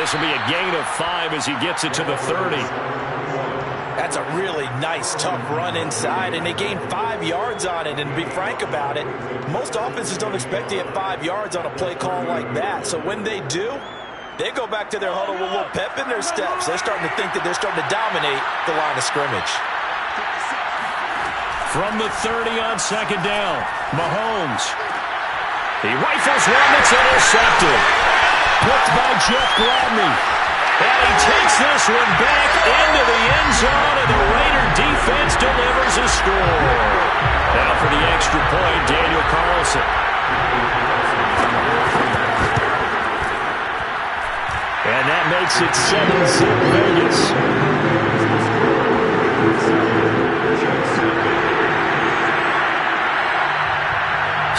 this will be a gain of 5 as he gets it to the 30. That's a really nice, tough run inside, and they gained 5 yards on it. And to be frank about it, most offenses don't expect to get 5 yards on a play call like that. So when they do, they go back to their huddle with a little pep in their steps. They're starting to think that they're starting to dominate the line of scrimmage. From the 30 on second down, Mahomes. He rifles one that's intercepted. Picked by Jeff Gladney. And he takes this one back into the end zone, and the Raider defense delivers a score. Now for the extra point, Daniel Carlson. And that makes it 7-zip Vegas.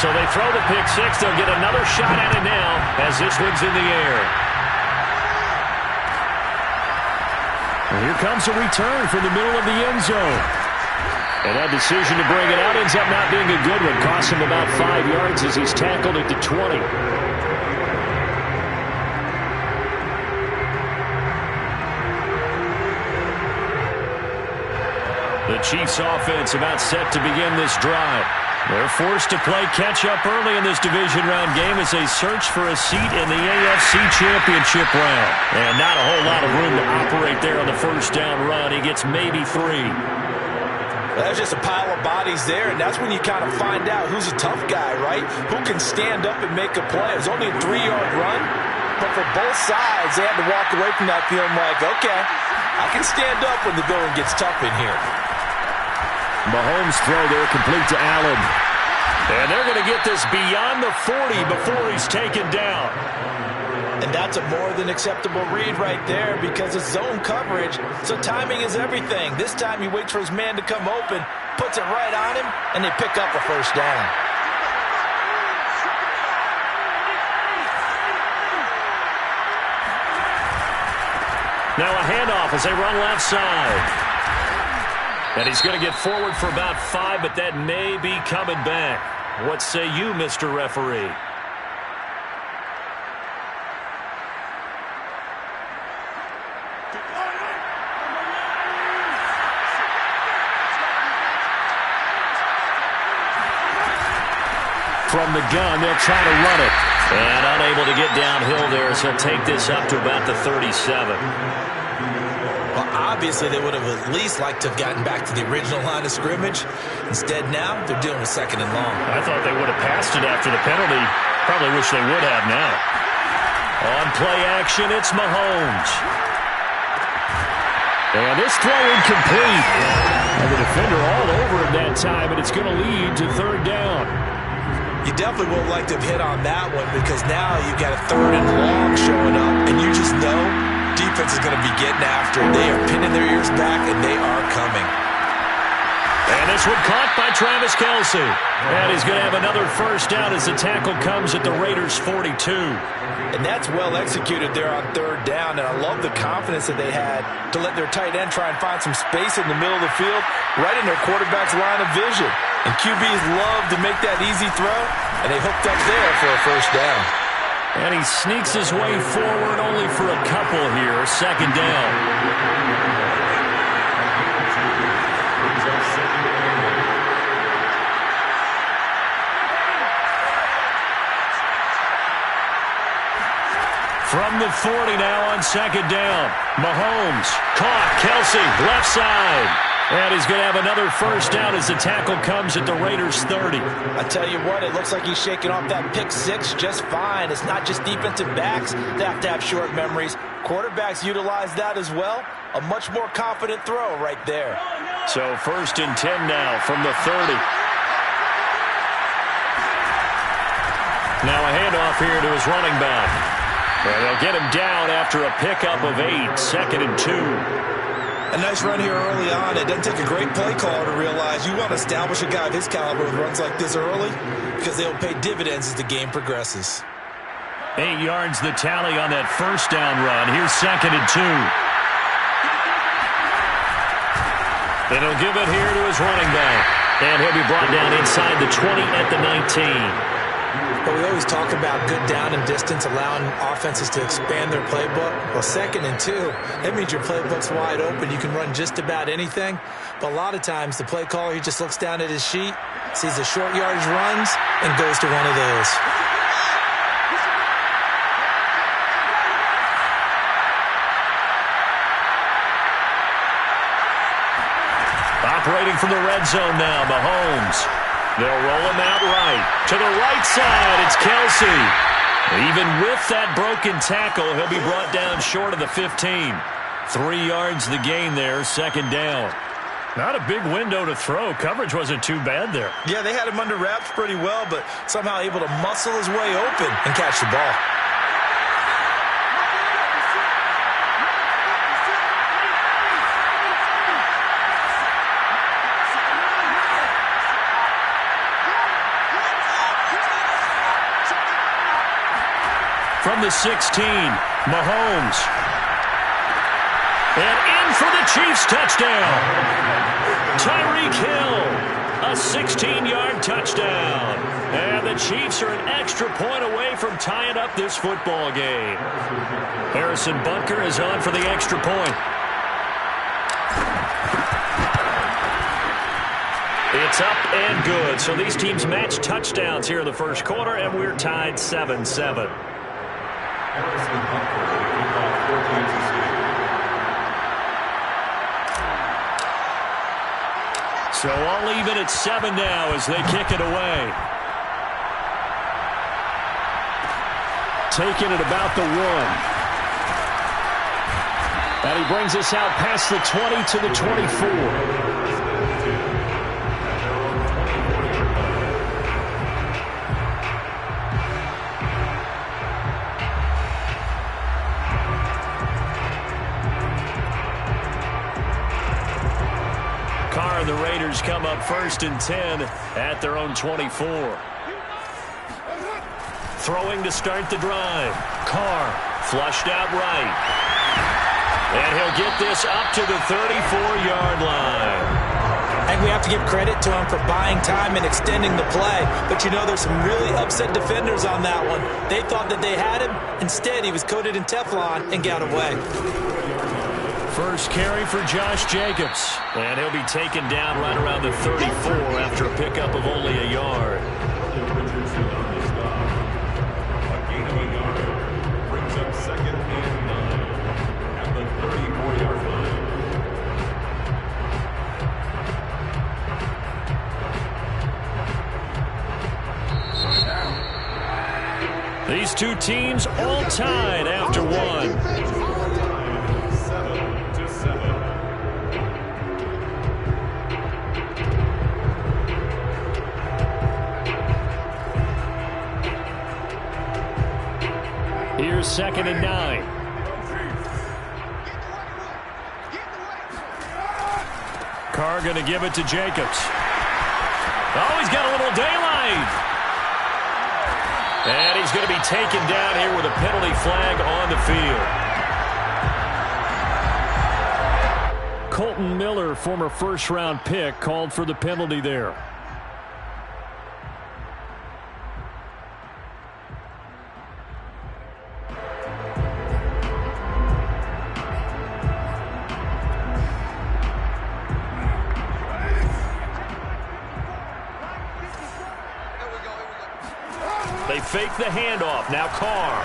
So they throw the pick six. They'll get another shot at it now as this one's in the air. And here comes a return from the middle of the end zone. And that decision to bring it out ends up not being a good one. Costs him about 5 yards as he's tackled at the 20. The Chiefs offense about set to begin this drive. They're forced to play catch-up early in this division round game as they search for a seat in the AFC Championship round. And not a whole lot of room to operate there on the first down run. He gets maybe 3. There's just a pile of bodies there, and that's when you kind of find out who's a tough guy, right? Who can stand up and make a play. It was only a 3-yard run, but for both sides, they had to walk away from that feeling like, okay, I can stand up when the going gets tough in here. Mahomes throw there complete to Allen. And they're going to get this beyond the 40 before he's taken down. And that's a more than acceptable read right there because it's zone coverage, so timing is everything. This time he waits for his man to come open, puts it right on him, and they pick up a first down. Now a handoff as they run left side. And he's going to get forward for about 5, but that may be coming back. What say you, Mr. Referee? From the gun, they'll try to run it. And unable to get downhill there, so he'll take this up to about the 37. Well, obviously, they would have at least liked to have gotten back to the original line of scrimmage. Instead, now, they're dealing with second and long. I thought they would have passed it after the penalty. Probably wish they would have now. On play action, it's Mahomes. And this throw incomplete. And the defender all over him that time, and it's going to lead to third down. You definitely would like to have hit on that one because now you've got a third and long showing up, and you just know defense is going to be getting after it. They are pinning their ears back, and they are coming. And this one caught by Travis Kelce. And he's going to have another first down as the tackle comes at the Raiders' 42. And that's well executed there on third down, and I love the confidence that they had to let their tight end try and find some space in the middle of the field, right in their quarterback's line of vision. And QBs love to make that easy throw, and they hooked up there for a first down. And he sneaks his way forward only for a couple here. Second down. From the 40 now on second down. Mahomes caught. Kelce left side. And he's going to have another first down as the tackle comes at the Raiders' 30. I tell you what, it looks like he's shaking off that pick six just fine. It's not just defensive backs that have to have short memories. Quarterbacks utilize that as well. A much more confident throw right there. So first and 10 now from the 30. Now a handoff here to his running back. And they'll get him down after a pickup of 8. Second and 2. A nice run here early on. It doesn't take a great play caller to realize you want to establish a guy of his caliber with runs like this early because they'll pay dividends as the game progresses. 8 yards the tally on that first down run. Here's second and 2. Then he'll give it here to his running back. And he'll be brought down inside the 20 at the 19. But we always talk about good down and distance, allowing offenses to expand their playbook. Well, 2nd and 2, that means your playbook's wide open. You can run just about anything. But a lot of times, the play caller, he just looks down at his sheet, sees the short yardage runs, and goes to one of those. Operating from the red zone now, Mahomes. They'll roll him out right. To the right side, it's Kelsey. Even with that broken tackle, he'll be brought down short of the 15. 3 yards the gain there, 2nd down. Not a big window to throw. Coverage wasn't too bad there. Yeah, they had him under wraps pretty well, but somehow able to muscle his way open and catch the ball. From the 16, Mahomes. And in for the Chiefs touchdown. Tyreek Hill, a 16-yard touchdown. And the Chiefs are an extra point away from tying up this football game. Harrison Butker is on for the extra point. It's up and good. So these teams match touchdowns here in the first quarter, and we're tied 7-7. So all even at 7 now as they kick it away. Taking it about the 1. And he brings us out past the 20 to the 24. The Raiders come up 1st and 10 at their own 24. Throwing to start the drive. Carr flushed out right. And he'll get this up to the 34-yard line. I think we have to give credit to him for buying time and extending the play. But, you know, there's some really upset defenders on that one. They thought that they had him. Instead, he was coated in Teflon and got away. First carry for Josh Jacobs. And he'll be taken down right around the 34 after a pickup of only a yard. Brings up 2nd and 9 at the 34-yard line. These two teams all tied after one. Here's 2nd and 9. Carr going to give it to Jacobs. Oh, he's got a little daylight. And he's going to be taken down here with a penalty flag on the field. Colton Miller, former first-round pick, called for the penalty there. They fake the handoff. Now Carr.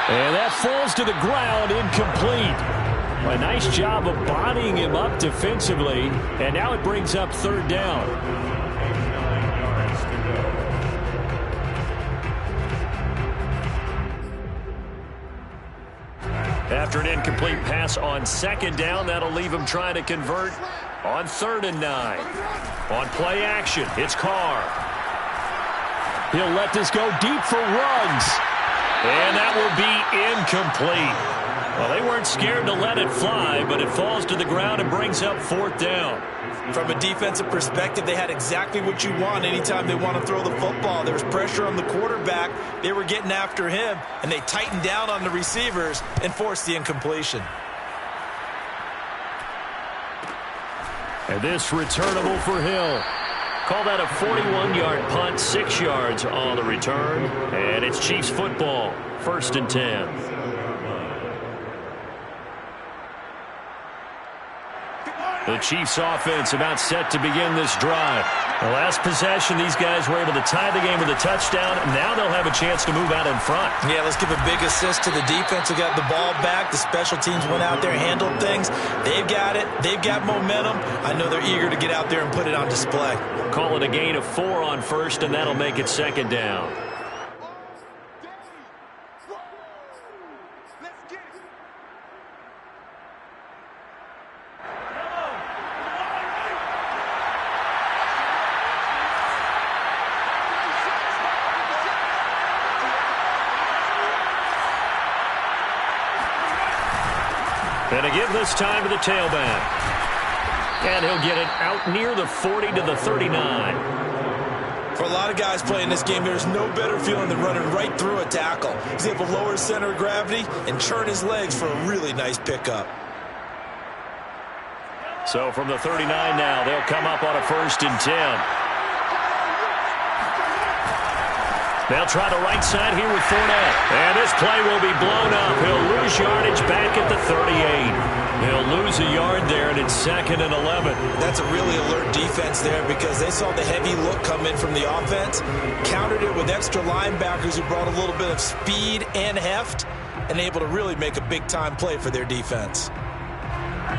And that falls to the ground, incomplete. A nice job of bodying him up defensively. And now it brings up 3rd down. After an incomplete pass on 2nd down, that'll leave him trying to convert on 3rd and 9. On play action, it's Carr. He'll let this go deep for Ruggs. And that will be incomplete. Well, they weren't scared to let it fly, but it falls to the ground and brings up 4th down. From a defensive perspective, they had exactly what you want anytime they want to throw the football. There was pressure on the quarterback. They were getting after him, and they tightened down on the receivers and forced the incompletion. And this returnable for Hill. Call that a 41-yard punt, 6 yards on the return. And it's Chiefs football, 1st and 10. The Chiefs offense about set to begin this drive. The last possession, these guys were able to tie the game with a touchdown. Now they'll have a chance to move out in front. Yeah, let's give a big assist to the defense who got the ball back. The special teams went out there, handled things. They've got it. They've got momentum. I know they're eager to get out there and put it on display. Call it a gain of 4 on 1st, and that'll make it 2nd down. And a give this time to the tailback. And he'll get it out near the 40 to the 39. For a lot of guys playing this game, there's no better feeling than running right through a tackle. He's able to lower his center of gravity and churn his legs for a really nice pickup. So from the 39 now, they'll come up on a 1st and 10. They'll try the right side here with Fournette. And this play will be blown up. He'll lose yardage back at the 38. He'll lose a yard there, and it's 2nd and 11. That's a really alert defense there because they saw the heavy look come in from the offense, countered it with extra linebackers who brought a little bit of speed and heft, and able to really make a big-time play for their defense.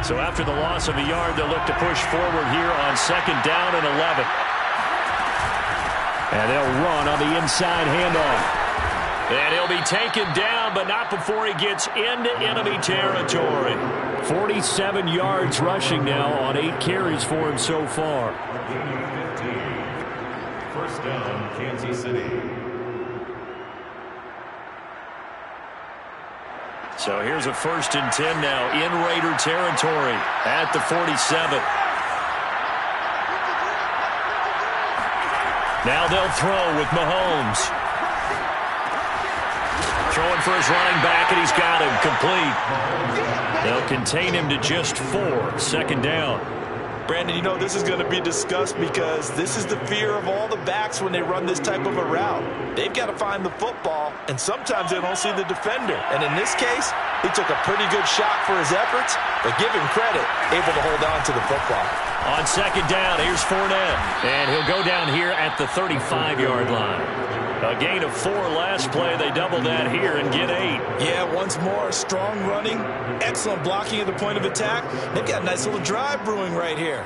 So after the loss of a yard, they'll look to push forward here on 2nd down and 11. And they'll run on the inside handoff. And he'll be taken down, but not before he gets into enemy territory. 47 yards rushing now on 8 carries for him so far. 1st down, Kansas City. So here's a 1st and 10 now in Raider territory at the 47. Now they'll throw with Mahomes. Throwing for his running back, and he's got him complete. They'll contain him to just 4. 2nd down. Brandon, you know this is going to be discussed because this is the fear of all the backs when they run this type of a route. They've got to find the football, and sometimes they don't see the defender. And in this case, he took a pretty good shot for his efforts, but give him credit, able to hold on to the football. On 2nd down, here's Fournette. And he'll go down here at the 35-yard line. A gain of 4 last play. They double that here and get 8. Yeah, once more, strong running, excellent blocking at the point of attack. They've got a nice little drive brewing right here.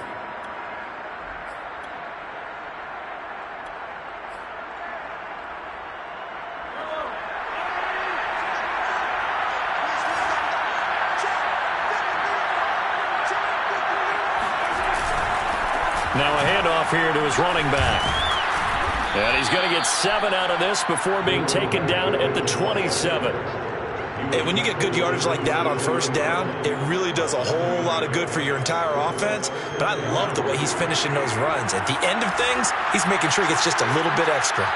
Now a handoff here to his running back. And he's going to get 7 out of this before being taken down at the 27. Hey, when you get good yardage like that on 1st down, it really does a whole lot of good for your entire offense. But I love the way he's finishing those runs. At the end of things, he's making sure he gets just a little bit extra.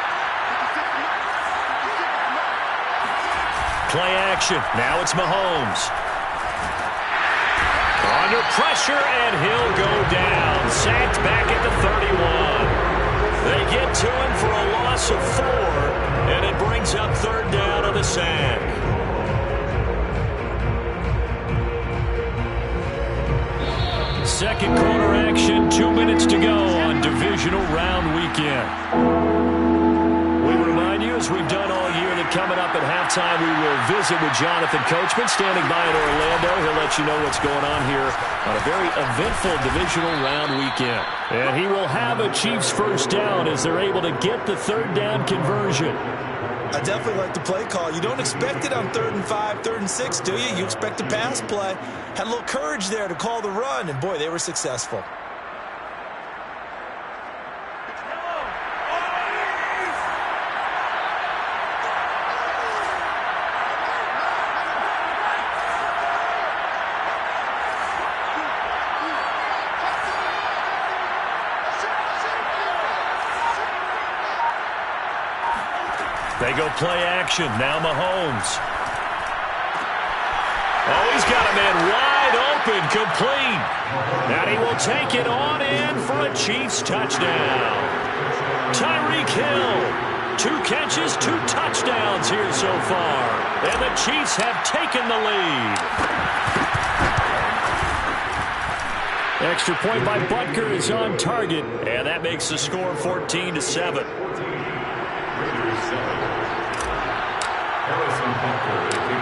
Play action. Now it's Mahomes. Under pressure, and he'll go down. Sacked back at the 31. They get to him for a loss of 4, and it brings up 3rd down on the sack. Second quarter action, 2 minutes to go on divisional round weekend. We remind you, as we've done all year, that coming up at halftime, we will visit with Jonathan Coachman, standing by in Orlando. He'll let you know what's going on here on a very eventful divisional round weekend. And he will have a Chiefs 1st down as they're able to get the 3rd down conversion. I definitely like the play call. You don't expect it on 3rd and 5, 3rd and 6, do you? You expect a pass play. Had a little courage there to call the run, and boy, they were successful. They go play action. Now Mahomes. Oh, he's got a man wide open, complete. And he will take it on in for a Chiefs touchdown. Tyreek Hill, 2 catches, 2 touchdowns here so far. And the Chiefs have taken the lead. Extra point by Butker is on target, and that makes the score 14-7.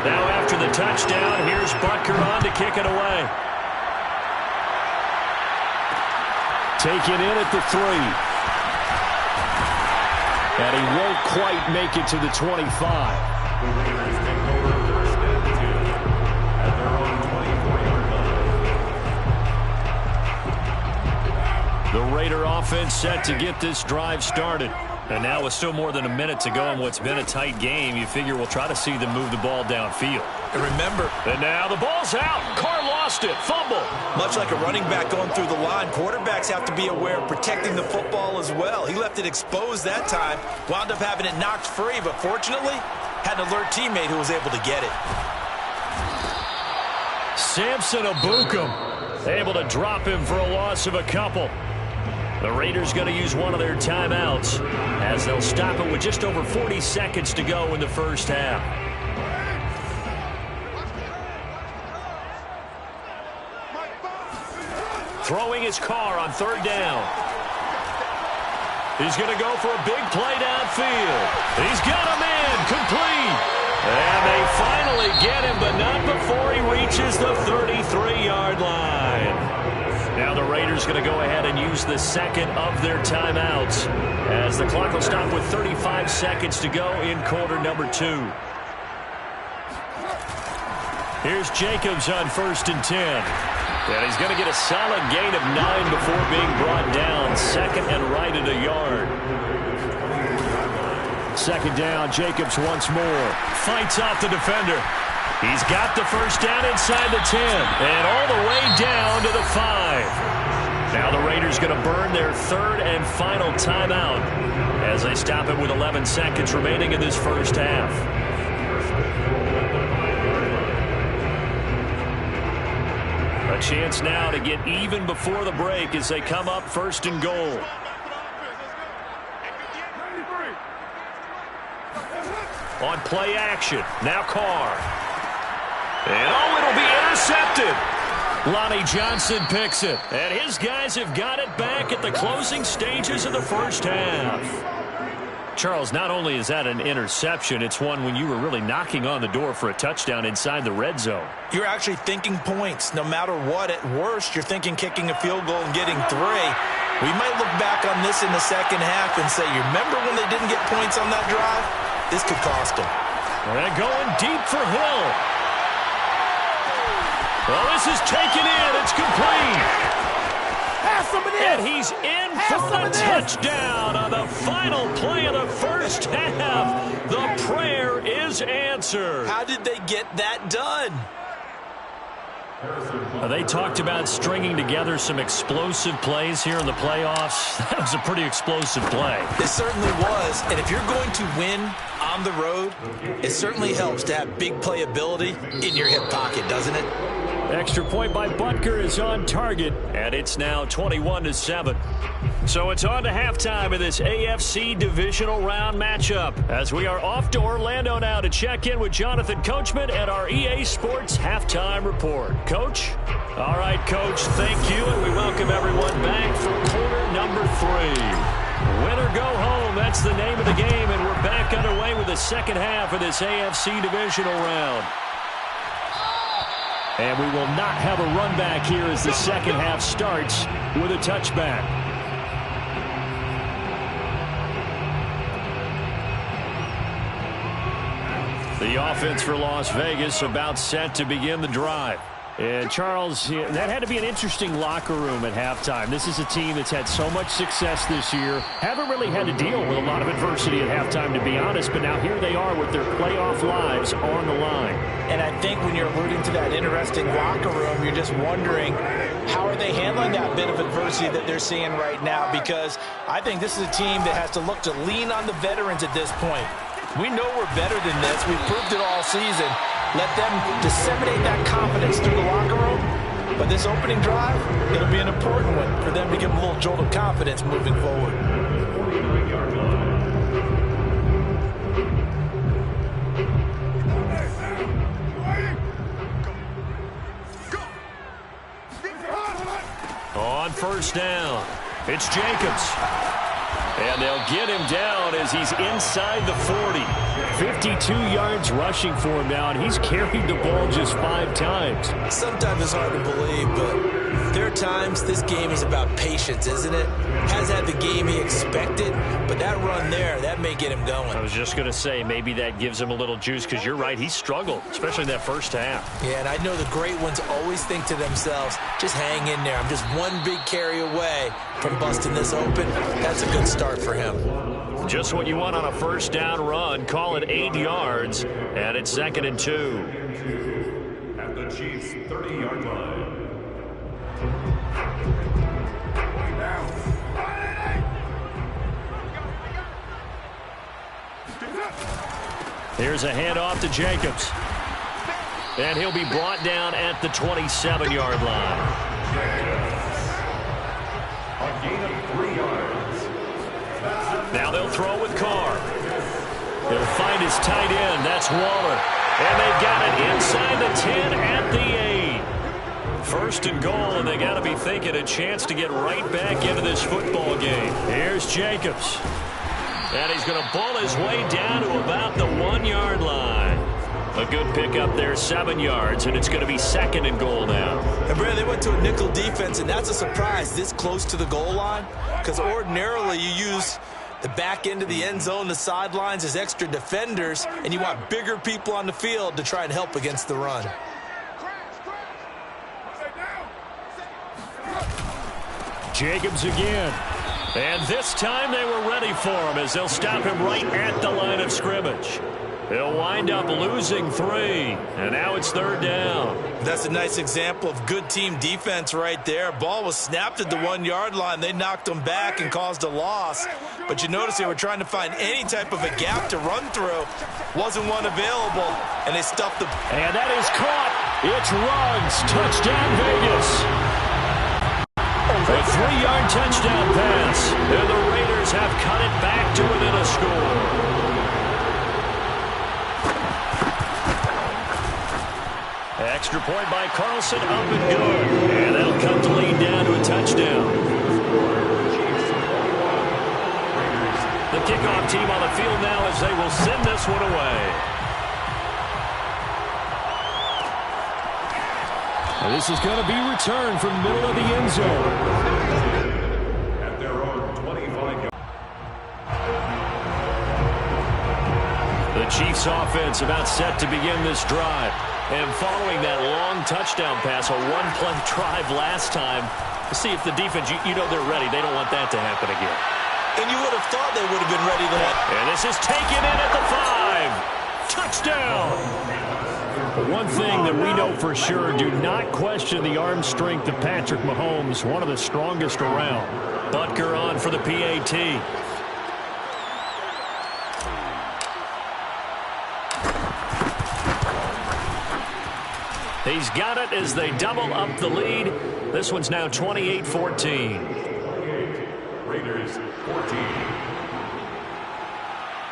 Now after the touchdown, here's Butker on to kick it away. Taken in at the 3. And he won't quite make it to the 25. The Raiders take over first and 10 at their own 24-yard line. The Raider offense set to get this drive started. And now with still more than a minute to go in what's been a tight game, you figure we'll try to see them move the ball downfield. And remember, and now the ball's out. Carr lost it. Fumble. much like a running back going through the line, quarterbacks have to be aware of protecting the football as well. He left it exposed that time, wound up having it knocked free, but fortunately, had an alert teammate who was able to get it. Samson Ebukam able to drop him for a loss of a couple. The Raiders going to use one of their timeouts as they'll stop it with just over 40 seconds to go in the first half. Throwing his Carr on 3rd down. He's going to go for a big play downfield. He's got him in, complete. And they finally get him, but not before he reaches the 33-yard line. Now the Raiders going to go ahead and use the second of their timeouts as the clock will stop with 35 seconds to go in quarter number 2. Here's Jacobs on 1st and 10. And he's going to get a solid gain of 9 before being brought down. 2nd and right at a yard. 2nd down, Jacobs once more. Fights off the defender. He's got the first down inside the 10 and all the way down to the 5. Now the Raiders going to burn their 3rd and final timeout as they stop it with 11 seconds remaining in this first half. A chance now to get even before the break as they come up 1st and goal. On play action, now Carr. And oh, it'll be intercepted. Lonnie Johnson picks it. And his guys have got it back at the closing stages of the first half. Charles, not only is that an interception, it's one when you were really knocking on the door for a touchdown inside the red zone. You're actually thinking points. No matter what, at worst, you're thinking kicking a field goal and getting 3. We might look back on this in the second half and say, you remember when they didn't get points on that drive? This could cost them. And going deep for Hill. Well, this is taken in. It's complete. And he's in for the touchdown on the final play of the first half. The prayer is answered. How did they get that done? They talked about stringing together some explosive plays here in the playoffs. That was a pretty explosive play. It certainly was. And if you're going to win on the road, it certainly helps to have big playability in your hip pocket, doesn't it? Extra point by Butker is on target, and it's now 21-7. So it's on to halftime of this AFC divisional round matchup as we are off to Orlando now to check in with Jonathan Coachman and our EA Sports halftime report. Coach? All right, Coach, thank you, and we welcome everyone back for quarter number 3. Win or go home, that's the name of the game, and we're back underway with the second half of this AFC divisional round. And we will not have a run back here as the second half starts with a touchback. The offense for Las Vegas about set to begin the drive. And Charles, that had to be an interesting locker room at halftime. This is a team that's had so much success this year. Haven't really had to deal with a lot of adversity at halftime, to be honest. But now here they are with their playoff lives on the line. And I think when you're alluding to that interesting locker room, you're just wondering, how are they handling that bit of adversity that they're seeing right now? Because I think this is a team that has to look to lean on the veterans at this point. We know we're better than this. We've proved it all season. Let them disseminate that confidence through the locker room, But this opening drive, it'll be an important one for them to give them a little jolt of confidence moving forward. 49-yard line. On first down, it's Jacobs. And they'll get him down as he's inside the 40. 52 yards rushing for him now, and he's carried the ball just 5 times. Sometimes it's hard to believe, but there are times this game is about patience, isn't it? Hasn't had the game he expected, but that run there, that may get him going. I was just going to say, maybe that gives him a little juice, because you're right, he struggled, especially in that first half. Yeah, and I know the great ones always think to themselves, just hang in there. I'm just one big carry away from busting this open. That's a good start for him. Just what you want on a first down run. Call it 8 yards, and it's 2nd and 2. At the Chiefs' 30-yard line. Here's a handoff to Jacobs. And he'll be brought down at the 27-yard line. A gain of 3 yards. Now they'll throw with Carr. He'll find his tight end. That's Waller. And they've got it inside the 10 at the 8. First and goal, and they got to be thinking a chance to get right back into this football game. Here's Jacobs. And he's going to pull his way down to about the 1-yard line. A good pickup there, 7 yards, and it's going to be 2nd and goal now. And Brad, they went to a nickel defense, and that's a surprise this close to the goal line, because ordinarily you use the back end of the end zone, the sidelines as extra defenders, and you want bigger people on the field to try and help against the run. Jacobs again. And this time they were ready for him as they'll stop him right at the line of scrimmage. He'll wind up losing 3, and now it's 3rd down. That's a nice example of good team defense right there. Ball was snapped at the 1-yard line. They knocked him back and caused a loss. But you notice they were trying to find any type of a gap to run through. Wasn't one available, and they stuffed the... And that is caught. It's Ruggs. Touchdown, Vegas. A 3-yard touchdown pass. And the Raiders have cut it back to within a score. Extra point by Carlson, up and good. And that'll cut the lead down to a touchdown. The kickoff team on the field now as they will send this one away. And this is going to be returned from the middle of the end zone. At their own 25-yard. The Chiefs offense about set to begin this drive. And following that long touchdown pass, a one-play drive last time, to see if the defense, you know they're ready. They don't want that to happen again. And you would have thought they would have been ready then. And this is taken in at the 5. Touchdown! But one thing that we know for sure, do not question the arm strength of Patrick Mahomes, one of the strongest around. Butker on for the PAT. He's got it as they double up the lead. This one's now 28-14. 28, Raiders 14.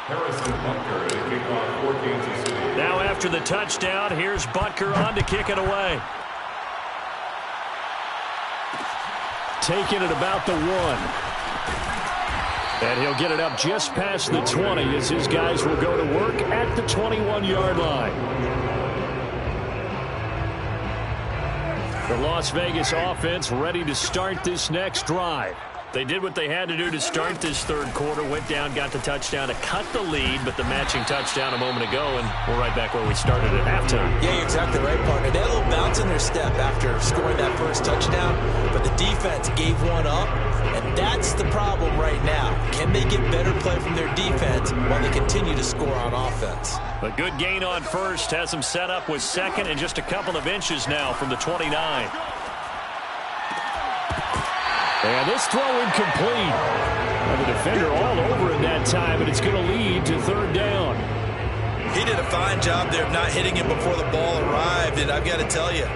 Harrison Butker to kick off for Kansas City. Now after the touchdown, here's Butker on to kick it away. Taking it about the 1. And he'll get it up just past the 20 as his guys will go to work at the 21-yard line. The Las Vegas offense ready to start this next drive. They did what they had to do to start this third quarter, went down, got the touchdown to cut the lead, but the matching touchdown a moment ago, and we're right back where we started at halftime. Yeah, you're exactly right, partner. They had a little bounce in their step after scoring that first touchdown, but the defense gave one up, and that's the problem right now. Can they get better play from their defense while they continue to score on offense? A good gain on first has them set up with 2nd and just a couple of inches now from the 29. And this throw incomplete. And the defender all over it that time, and it's going to lead to 3rd down. He did a fine job there of not hitting him before the ball arrived, and I've got to tell you,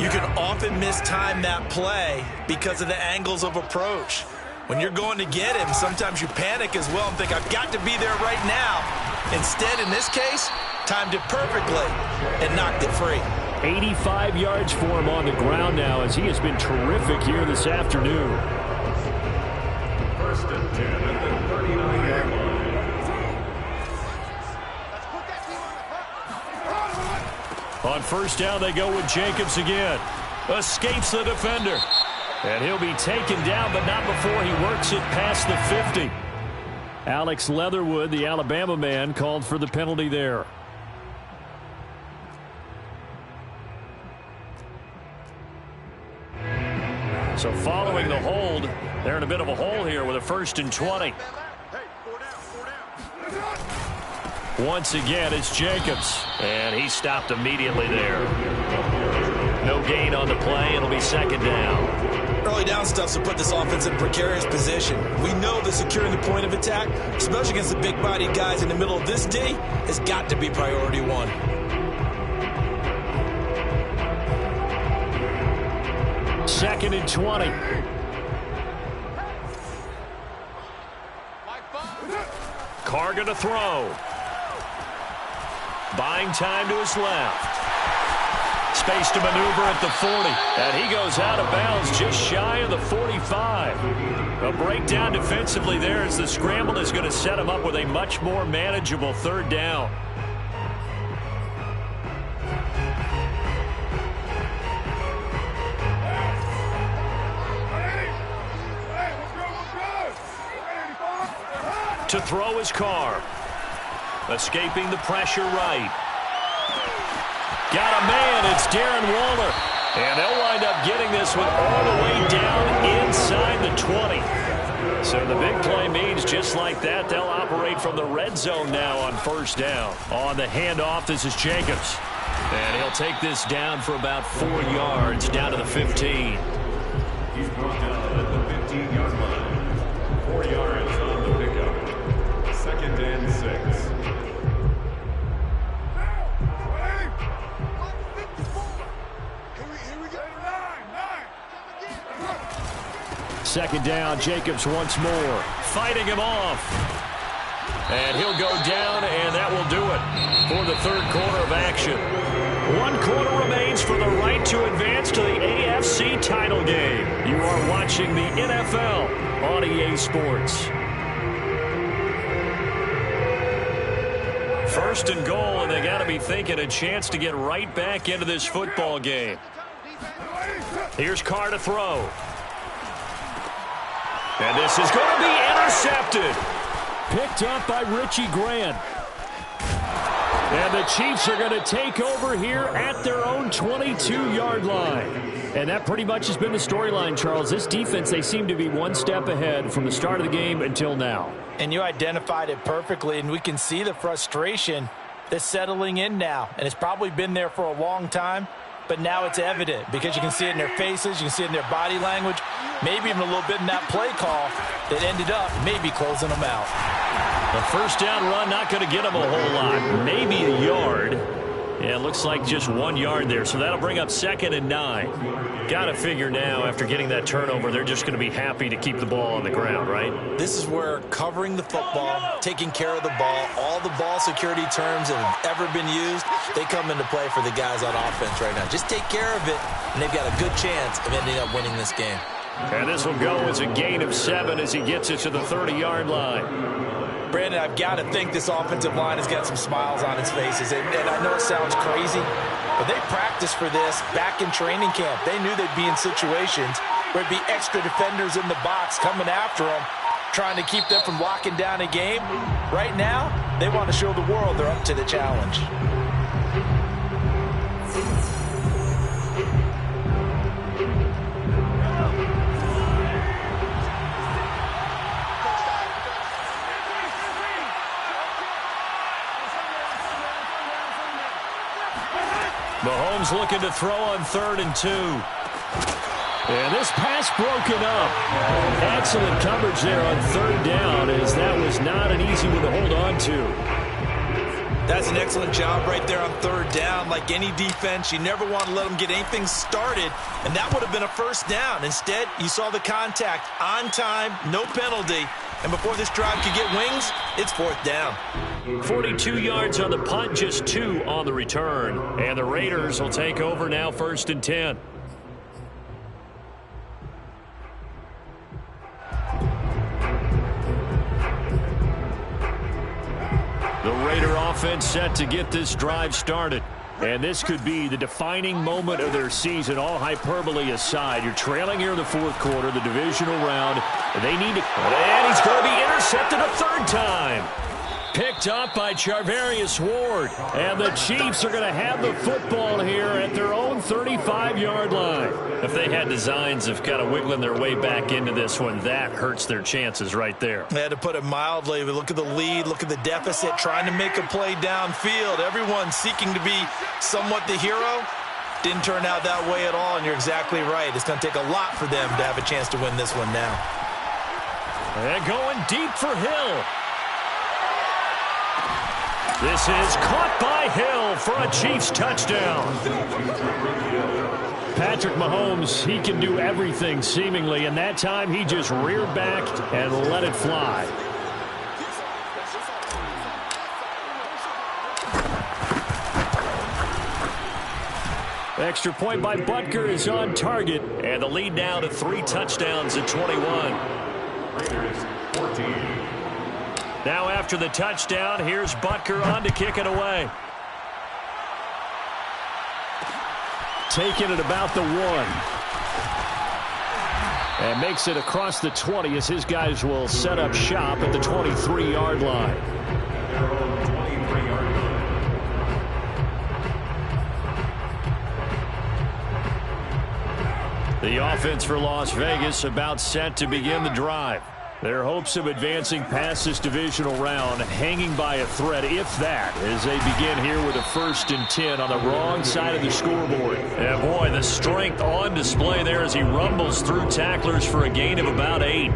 You can often mistime that play because of the angles of approach. When you're going to get him, sometimes you panic as well and think, I've got to be there right now. Instead, in this case, timed it perfectly and knocked it free. 85 yards for him on the ground now as he has been terrific here this afternoon. First and 10 at the 39-yard line. On first down, they go with Jacobs again. Escapes the defender. And he'll be taken down, but not before he works it past the 50. Alex Leatherwood, the Alabama man, called for the penalty there. So following the hold, they're in a bit of a hole here with a 1st and 20. Once again, it's Jacobs. And he stopped immediately there. No gain on the play. It'll be 2nd down. Early down stuff to put this offense in a precarious position. We know that securing the point of attack, especially against the big-bodied guys in the middle of this D, has got to be priority one. Second and 20. Carr going to throw. Buying time to his left. Space to maneuver at the 40. And he goes out of bounds just shy of the 45. A breakdown defensively there as the scramble is going to set him up with a much more manageable 3rd down. To throw his Carr. Escaping the pressure right. Got a man. It's Darren Waller. And they'll wind up getting this one all the way down inside the 20. So the big play means just like that, they'll operate from the red zone now on 1st down. On the handoff, this is Jacobs. And he'll take this down for about 4 yards down to the 15. He's brought down at the 15-yard line. 4 yards on the pickup. 2nd and 6. Second down, Jacobs once more. Fighting him off. And he'll go down, and that will do it for the 3rd quarter of action. 1 quarter remains for the right to advance to the AFC title game. You are watching the NFL on EA Sports. 1st and goal, and they got to be thinking a chance to get right back into this football game. Here's Carr to throw. And this is going to be intercepted. Picked up by Richie Grant. And the Chiefs are going to take over here at their own 22-yard line. And that pretty much has been the storyline, Charles. This defense, they seem to be one step ahead from the start of the game until now. And you identified it perfectly, and we can see the frustration that's settling in now. And it's probably been there for a long time, but now it's evident because you can see it in their faces, you can see it in their body language, maybe even a little bit in that play call that ended up maybe closing them out. A 1st down run, not going to get them a whole lot. Maybe a yard. Yeah, it looks like just 1 yard there, so that'll bring up 2nd and 9. Got to figure now, after getting that turnover, they're just going to be happy to keep the ball on the ground, right? This is where covering the football, taking care of the ball, all the ball security terms that have ever been used, they come into play for the guys on offense right now. Just take care of it, and they've got a good chance of ending up winning this game. And this will go as a gain of 7 as he gets it to the 30-yard line. Brandon, I've got to think this offensive line has got some smiles on its faces. And I know it sounds crazy, but they practiced for this back in training camp. They knew they'd be in situations where it'd be extra defenders in the box coming after them, trying to keep them from locking down a game. Right now, they want to show the world they're up to the challenge. Mahomes looking to throw on 3rd and 2. And this pass broken up. Excellent coverage there on 3rd down, as that was not an easy one to hold on to. That's an excellent job right there on third down. Like any defense, you never want to let them get anything started, and that would have been a first down. Instead, you saw the contact on time, no penalty, and before this drive could get wings, it's fourth down. 42 yards on the punt, just 2 on the return. And the Raiders will take over now, 1st and 10. The Raider offense set to get this drive started. And this could be the defining moment of their season, all hyperbole aside. You're trailing here in the fourth quarter, the divisional round. They need to... And he's going to be intercepted a third time. Picked up by Charvarius Ward. And the Chiefs are going to have the football here at their own 35-yard line. If they had designs of kind of wiggling their way back into this one, that hurts their chances right there. They had to put it mildly. But look at the lead, look at the deficit, trying to make a play downfield. Everyone seeking to be somewhat the hero. Didn't turn out that way at all, and you're exactly right. It's going to take a lot for them to have a chance to win this one now. And going deep for Hill. This is caught by Hill for a Chiefs touchdown. Patrick Mahomes, he can do everything seemingly, and that time he just reared back and let it fly. Extra point by Butker is on target, and the lead now to 3 touchdowns at 21. Raiders 14. Now after the touchdown, here's Butker on to kick it away. Taking it about the 1. And makes it across the 20 as his guys will set up shop at the 23-yard line. Their own 23-yard line. The offense for Las Vegas about set to begin the drive. Their hopes of advancing past this divisional round hanging by a thread, if that, as they begin here with a 1st and 10 on the wrong side of the scoreboard. And boy, the strength on display there as he rumbles through tacklers for a gain of about 8.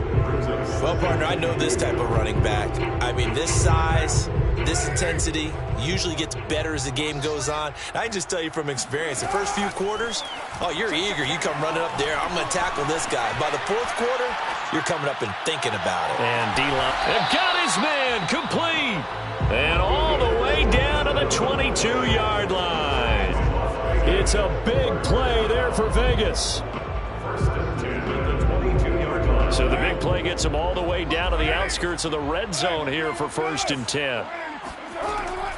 Well, partner, I know this type of running back. I mean, this size, this intensity usually gets better as the game goes on. I can just tell you from experience, the first few quarters, oh, you're eager. You come running up there, I'm going to tackle this guy. By the fourth quarter, you're coming up and thinking about it. And D-Line got his man complete. And all the way down to the 22-yard line. It's a big play there for Vegas. So the big play gets him all the way down to the outskirts of the red zone here for 1st and 10.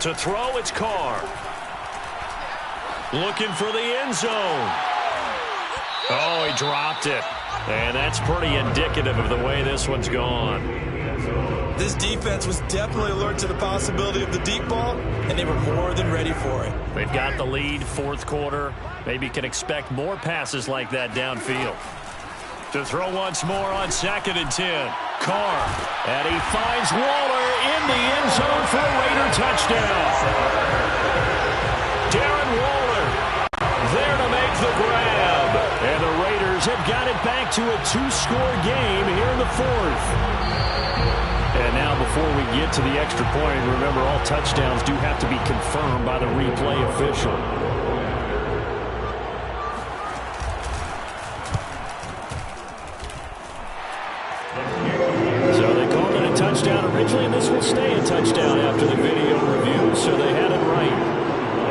To throw, it's Carr. Looking for the end zone. Oh, he dropped it. And that's pretty indicative of the way this one's gone. This defense was definitely alert to the possibility of the deep ball, and they were more than ready for it. They've got the lead, fourth quarter. Maybe can expect more passes like that downfield. To throw once more on 2nd and 10. Carr. And he finds Waller in the end zone for a Raider touchdown. Darren Waller there to make the grab. And the Raiders have got it back to a 2-score game here in the 4th. And now before we get to the extra point, remember all touchdowns do have to be confirmed by the replay official. Touchdown originally, and this will stay a touchdown after the video review, so they had it right.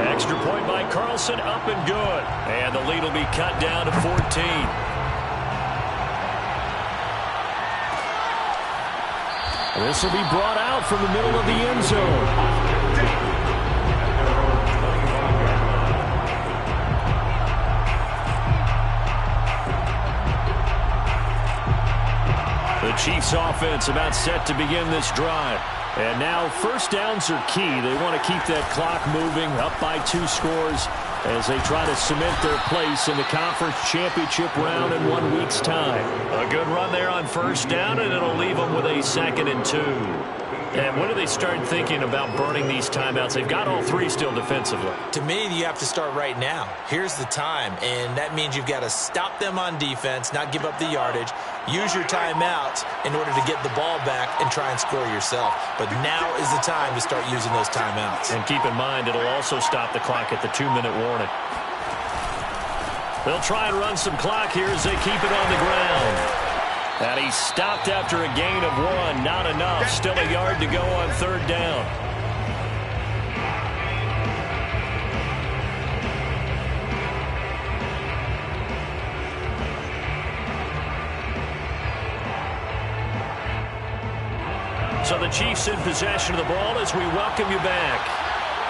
Extra point by Carlson, up and good. And the lead will be cut down to 14. This will be brought out from the middle of the end zone. The Chiefs offense about set to begin this drive. And now first downs are key. They want to keep that clock moving, up by 2 scores as they try to cement their place in the conference championship round in 1 week's time. A good run there on first down, and it'll leave them with a 2nd and 2. And when do they start thinking about burning these timeouts? They've got all three still defensively. To me, you have to start right now. Here's the time, and that means you've got to stop them on defense, not give up the yardage, use your timeouts in order to get the ball back and try and score yourself. But now is the time to start using those timeouts. And keep in mind, it'll also stop the clock at the 2-minute warning. They'll try and run some clock here as they keep it on the ground. And he's stopped after a gain of 1. Not enough. Still a yard to go on 3rd down. So the Chiefs in possession of the ball as we welcome you back.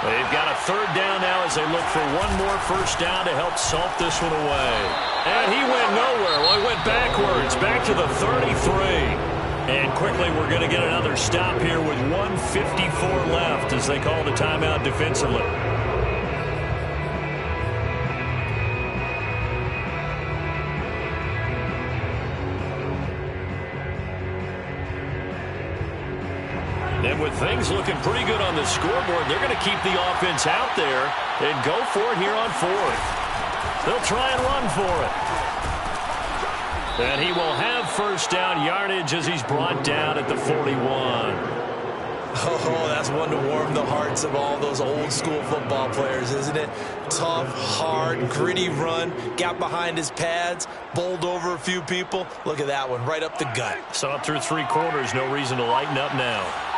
They've got a 3rd down now as they look for one more first down to help salt this one away. And he went nowhere. Well, he went backwards, back to the 33. And quickly we're going to get another stop here with 1:54 left as they call the timeout defensively. And with things looking pretty good on the scoreboard, they're going to keep the offense out there and go for it here on 4th. They'll try and run for it. And he will have first down yardage as he's brought down at the 41. Oh, that's one to warm the hearts of all those old school football players, isn't it? Tough, hard, gritty run. Got behind his pads, bowled over a few people. Look at that one, right up the gut. Saw it through 3 quarters. No reason to lighten up now.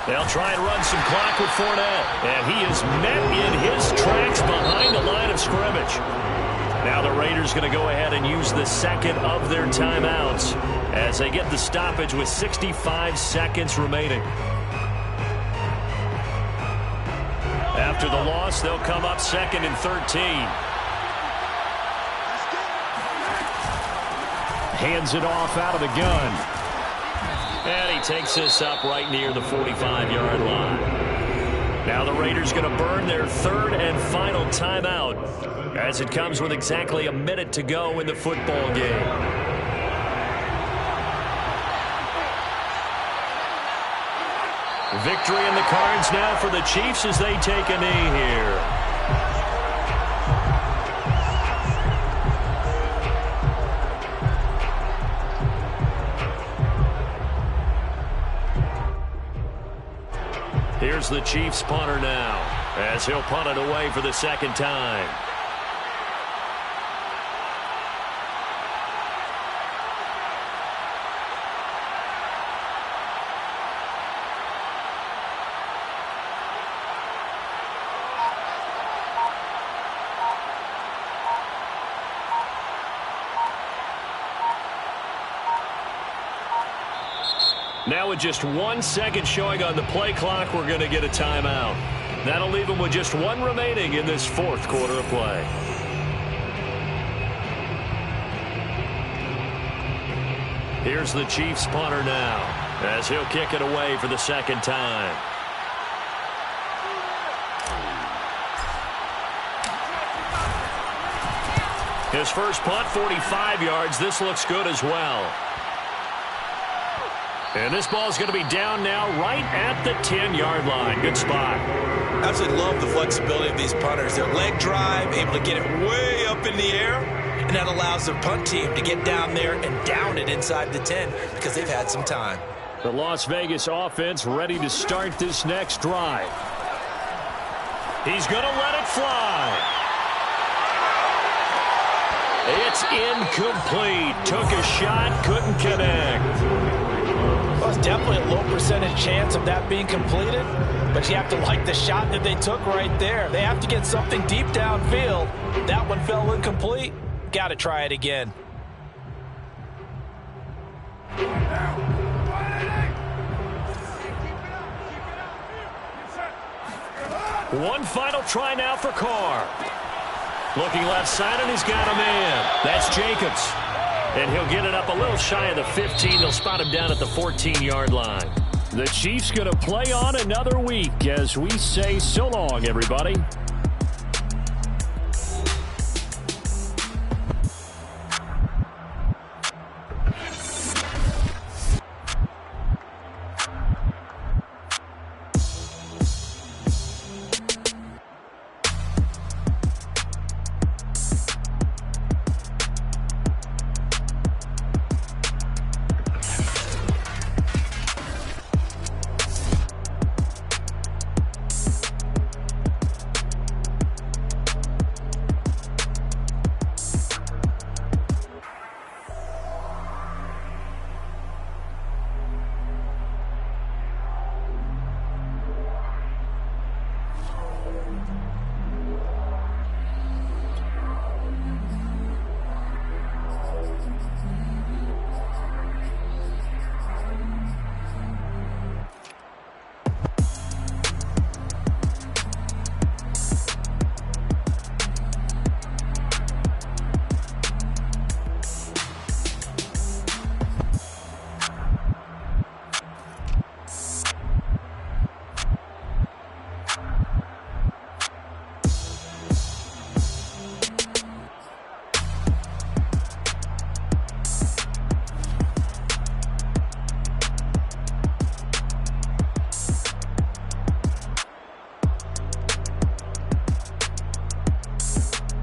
They'll try and run some clock with Fournette. And he is met in his tracks behind the line of scrimmage. Now the Raiders going to go ahead and use the second of their timeouts as they get the stoppage with 65 seconds remaining. After the loss, they'll come up 2nd and 13. Hands it off out of the gun. And he takes this up right near the 45-yard line. Now the Raiders going to burn their 3rd and final timeout as it comes with exactly a minute to go in the football game. Victory in the cards now for the Chiefs as they take a knee here. Here's the Chiefs punter now as he'll punt it away for the 2nd time. Now with just 1 second showing on the play clock, we're going to get a timeout. That'll leave them with just 1 remaining in this 4th quarter of play. Here's the Chiefs punter now as he'll kick it away for the 2nd time. His first punt, 45 yards. This looks good as well. And this ball is going to be down now right at the 10-yard line. Good spot. Absolutely love the flexibility of these punters. Their leg drive, able to get it way up in the air, and that allows their punt team to get down there and down it inside the 10 because they've had some time. The Las Vegas offense ready to start this next drive. He's going to let it fly. It's incomplete. Took a shot, couldn't connect. Well, it's definitely a low percentage chance of that being completed, but you have to like the shot that they took right there. They have to get something deep downfield. That one fell incomplete. Got to try it again. One final try now for Carr. Looking left side, and he's got a man. That's Jacobs. And he'll get it up a little shy of the 15. They'll spot him down at the 14-yard line. The Chiefs going to play on another week as we say so long, everybody.